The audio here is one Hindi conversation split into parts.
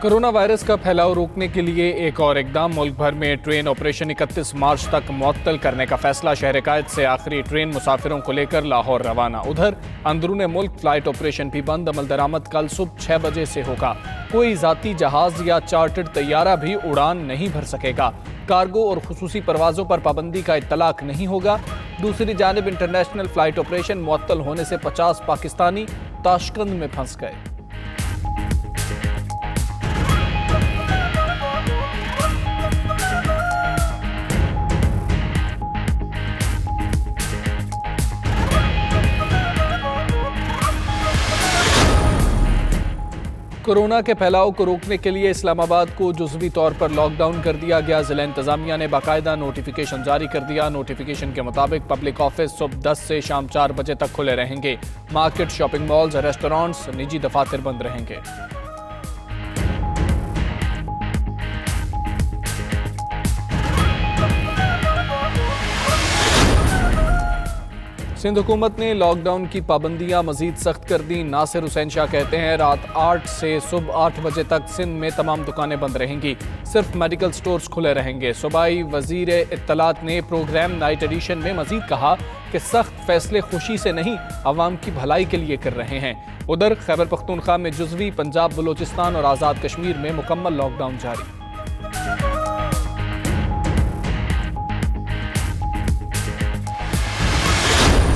कोरोना वायरस का फैलाव रोकने के लिए एक और इकदाम। मुल्क भर में ट्रेन ऑपरेशन 31 मार्च तक मुअत्तल करने का फैसला। शहर कायद से आखिरी ट्रेन मुसाफिरों को लेकर लाहौर रवाना। उधर अंदरून मुल्क फ्लाइट ऑपरेशन भी बंद। अमल दरामद कल सुबह 6 बजे से होगा। कोई जाती जहाज या चार्टर्ड तैयारा भी उड़ान नहीं भर सकेगा। कार्गो और खुसूसी परवाजों पर पाबंदी का इत्तलाक नहीं होगा। दूसरी जानिब इंटरनेशनल फ्लाइट ऑपरेशन मुअत्तल होने से 50 पाकिस्तानी ताशकंद में फंस गए। कोरोना के फैलाव को रोकने के लिए इस्लामाबाद को जुज़वी तौर पर लॉकडाउन कर दिया गया। जिला इंतजामिया ने बाकायदा नोटिफिकेशन जारी कर दिया। नोटिफिकेशन के मुताबिक पब्लिक ऑफिस सुबह 10 से शाम 4 बजे तक खुले रहेंगे। मार्केट, शॉपिंग मॉल्स, रेस्टोरेंट्स, निजी दफातर बंद रहेंगे। सिंध हुकूमत ने लॉकडाउन की पाबंदियां मजीद सख्त कर दी। नासिर हुसैन शाह कहते हैं रात 8 से सुबह 8 बजे तक सिंध में तमाम दुकानें बंद रहेंगी। सिर्फ मेडिकल स्टोर्स खुले रहेंगे। सूबाई वजीर इत्तलात ने प्रोग्राम नाइट एडिशन में मजीद कहा कि सख्त फैसले खुशी से नहीं, अवाम की भलाई के लिए कर रहे हैं। उधर खैबर पख्तूनख्वा में जुज़वी, पंजाब, बलोचिस्तान और आज़ाद कश्मीर में मुकम्मल लॉकडाउन जारी।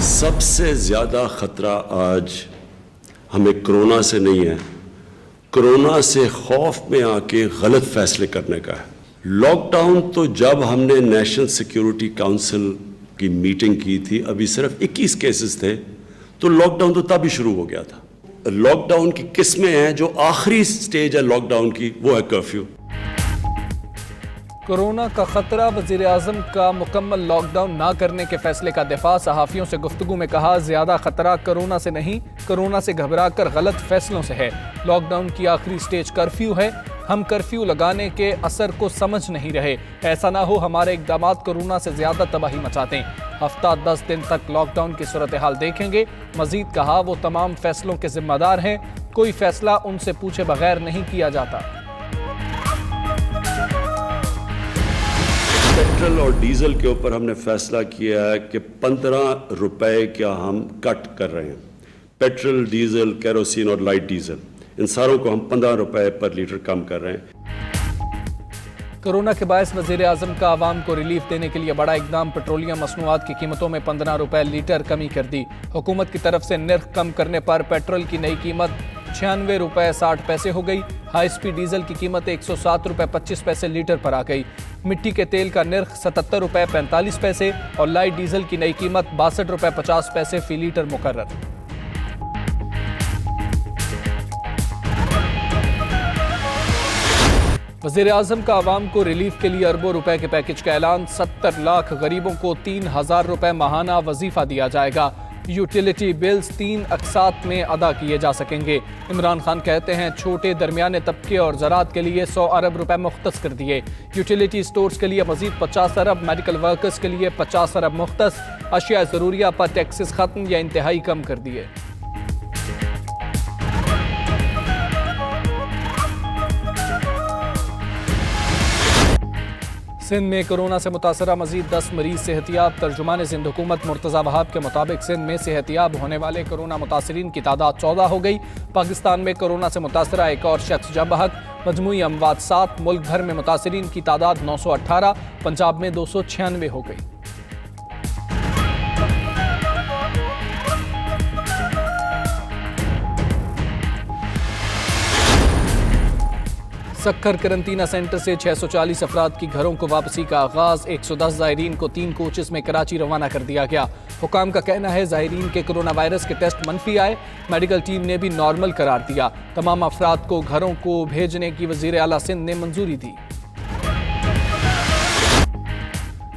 सबसे ज़्यादा ख़तरा आज हमें कोरोना से नहीं है, कोरोना से खौफ में आके गलत फैसले करने का है। लॉकडाउन तो जब हमने नेशनल सिक्योरिटी काउंसिल की मीटिंग की थी, अभी सिर्फ 21 केसेस थे, तो लॉकडाउन तो तब ही शुरू हो गया था। लॉकडाउन की किस्में हैं, जो आखिरी स्टेज है लॉकडाउन की, वो है कर्फ्यू। कोरोना का खतरा, वजीर आजम का मुकम्मल लॉकडाउन ना करने के फैसले का दिफा। सहाफ़ियों से गुफ्तगू में कहा ज्यादा खतरा कोरोना से नहीं, कोरोना से घबरा कर गलत फैसलों से है। लॉकडाउन की आखिरी स्टेज कर्फ्यू है। हम कर्फ्यू लगाने के असर को समझ नहीं रहे। ऐसा ना हो हमारे इकदाम कोरोना से ज्यादा तबाही मचा दें। हफ्ता 10 दिन तक लॉकडाउन की सूरत हाल देखेंगे। मजीद कहा वो तमाम फैसलों के जिम्मेदार हैं, कोई फैसला उनसे पूछे बगैर नहीं किया जाता। पेट्रोल और डीजल के ऊपर हमने फैसला किया है कि 15 रुपए का हम कट कर रहे हैं। पेट्रोल, डीजल, केरोसिन और लाइट डीजल, इन सारों को हम 15 रुपए पर लीटर कम कर रहे हैं। कोरोना के बायस वजीर आजम का आवाम को रिलीफ देने के लिए बड़ा इकदाम। पेट्रोलियम मसनूआत की कीमतों में 15 रुपए लीटर कमी कर दी। हुकूमत की तरफ से निर्ख कम करने पर पेट्रोल की नई कीमत 96 रुपए 60 पैसे हो गई। हाई स्पीड डीजल की कीमत 107 रुपए 25 पैसे लीटर पर आ गई। मिट्टी के तेल का निर्ख 77 रुपए 45 पैसे और लाइट डीजल की नई कीमत 62 रुपए 50 पैसे फी लीटर मुकर्रर। वज़ीर आज़म का आवाम को रिलीफ के लिए अरबों रुपए के पैकेज का ऐलान। 70 लाख गरीबों को 3000 रुपए माहाना वजीफा दिया जाएगा। यूटिलिटी बिल्स 3 अक़सात में अदा किए जा सकेंगे। इमरान खान कहते हैं छोटे दरमियाने तबके और ज़राअत के लिए 100 अरब रुपए मुख्तस कर दिए। यूटिलिटी स्टोर्स के लिए मजीद 50 अरब, मेडिकल वर्कर्स के लिए 50 अरब मुख्तस। अशिया ज़रूरिया पर टैक्सेस ख़त्म या इंतहाई कम कर दिए। सिंध में कोरोना से मुतासरा मजीद 10 मरीज सेहतियाब। तर्जुमान सिंध हुकूमत मुर्तज़ा वहाब के मुताबिक सिंध में सेहतियाब होने वाले कोरोना मुतासरीन की तादाद 14 हो गई। पाकिस्तान में कोरोना से मुतासरा एक और शख्स जब बहक। मजमूई अमवात 7। मुल्क भर में मुतासरीन की तादाद 918। पंजाब में 296 हो गई। सक्खर करंतना सेंटर से 640 अफराद की घरों को वापसी का आगाज। 110 ज़ायरीन को 3 कोचेस में कराची रवाना कर दिया गया। हुकाम का कहना है ज़ायरीन के कोरोना वायरस के टेस्ट मनफी आए। मेडिकल टीम ने भी नॉर्मल करार दिया। तमाम अफराद को घरों को भेजने की वज़ीर आला सिंध ने मंजूरी दी।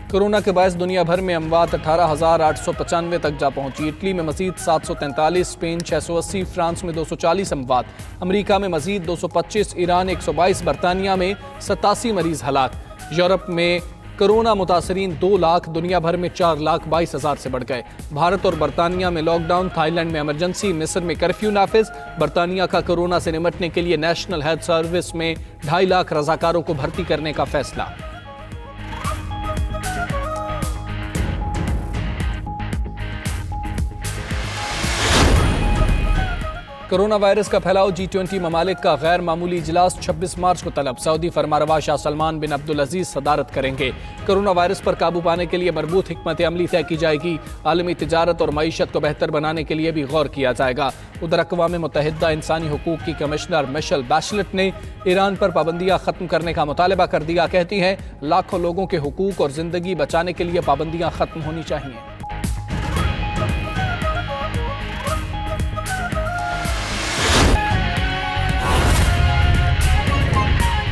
कोरोना के बायस दुनिया भर में अमवात 18,895 तक जा पहुंची। इटली में मजीद 743, स्पेन 680, फ्रांस में 240 अमवात, अमेरिका में मजीद 225, ईरान 122, बरतानिया में 87 मरीज हलाक। यूरोप में कोरोना मुतासरीन 2 लाख, दुनिया भर में 4,22,000 से बढ़ गए। भारत और बरतानिया में लॉकडाउन, थाईलैंड में इमरजेंसी, मिस्र में कर्फ्यू नाफिज। बरतानिया का कोरोना से निपटने के लिए नेशनल हेल्थ सर्विस में 2.5 लाख रजाकारों को भर्ती करने का फैसला। कोरोना वायरस का फैलाव, G20 ममालिक का गैर मामूली इजलास 26 मार्च को तलब। सऊदी फरमारवा शाह सलमान बिन अब्दुल अजीज सदारत करेंगे। कोरोना वायरस पर काबू पाने के लिए मरबूत हिकमत अमली तय की जाएगी। आलमी तिजारत और मईशत को बेहतर बनाने के लिए भी गौर किया जाएगा। उधर अक़वाम मुत्तहिदा इंसानी हुकूक की कमिश्नर मिशेल बैचलेट ने ईरान पर पाबंदियां खत्म करने का मुतालबा कर दिया। कहती हैं लाखों लोगों के हुकूक और जिंदगी बचाने के लिए पाबंदियां खत्म होनी चाहिए।